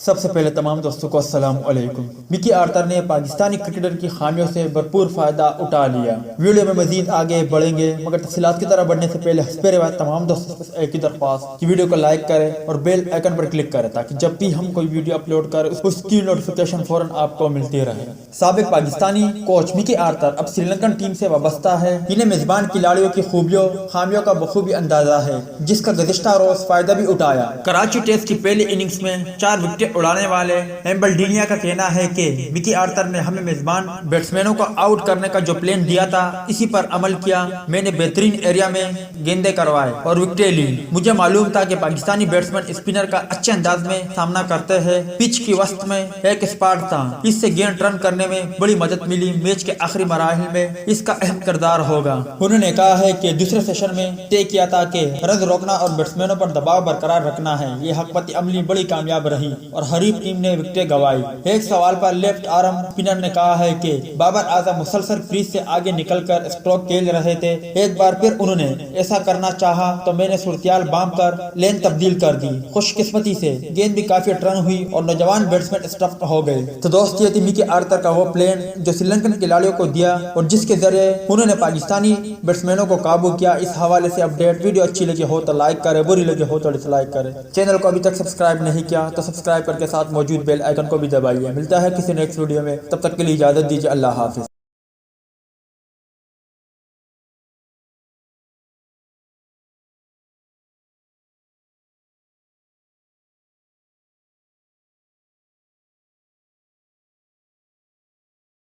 سب سے پہلے تمام دوستوں کو السلام علیکم۔ مکی آرتر نے پاکستانی کرکٹر کی خامیوں سے بھرپور فائدہ اٹھا لیا۔ ویڈیو میں مزید آگے بڑھیں گے مگر تفصیلات کی طرف بڑھنے سے پہلے حسب روایت تمام دوستوں سے ایک ہی درخواست کہ ویڈیو کو لائک کریں اور بیل آئیکن پر کلک کریں تاکہ جب بھی ہم کوئی ویڈیو اپلوڈ کریں اس کی نوٹیفیکیشن فوراً آپ کو ملتی رہے۔ سابق پاکستانی کوچ مکی آرتر اب سری لنکن ٹیم سے وابستہ ہے۔ انہیں میزبان کھلاڑیوں کی خوبیوں خامیوں کا بخوبی اندازہ ہے جس کا گزشتہ روز فائدہ بھی اٹھایا۔ کراچی ٹیسٹ کی پہلی اننگز میں 4 وکٹیں اڑانے والے ایمبلڈینیا کا کہنا ہے کہ مکی آرتر نے ہمیں میزبان بیٹسمینوں کو آؤٹ کرنے کا جو پلان دیا تھا اسی پر عمل کیا۔ میں نے بہترین ایریا میں گیندیں کروائے اور وکٹیں لی۔ مجھے معلوم تھا کہ پاکستانی بیٹسمین اسپنر کا اچھے انداز میں سامنا کرتے ہیں۔ پچ کی وسط میں ایک اسپاٹ تھا، اس سے گیند رن کرنے میں بڑی مدد ملی۔ میچ کے آخری مراحل میں اس کا اہم کردار ہوگا۔ انہوں نے کہا ہے کہ دوسرے سیشن میں طے کیا تھا کہ رنز روکنا اور بیٹسمینوں پر دباؤ برقرار رکھنا ہے۔ یہ حکمت عملی بڑی کامیاب رہی اور حریف ٹیم نے وکٹیں گنوائی۔ ایک سوال پر لیفٹ آرم اسپنر نے کہا ہے کہ بابر اعظم مسلسل کریز سے آگے نکل کر اسٹروک کھیل رہے تھے۔ ایک بار پھر انہوں نے ایسا کرنا چاہا تو میں نے صورتحال بانپ کر لین تبدیل کر دی۔ خوش قسمتی سے گیند بھی کافی ٹرن ہوئی اور نوجوان بیٹسمین اسٹمپ ہو گئے۔ تو دوست یہ تھی مکی آرتر کا وہ پلان جو سری لنکن کھلاڑیوں کو دیا اور جس کے ذریعے انہوں نے پاکستانی بیٹسمینوں کو قابو کیا۔ اس حوالے سے اپڈیٹ ویڈیو اچھی لگی ہو تو لائک کرے، بری لگی ہو تو ڈس لائک کرے۔ چینل کو ابھی تک سبسکرائب نہیں کیا تو سبسکرائب کر کے ساتھ موجود بیل آئیکن کو بھی دبائیے۔ ملتا ہے کسی نیکسٹ ویڈیو میں، تب تک کے لیے اجازت دیجیے۔ اللہ حافظ۔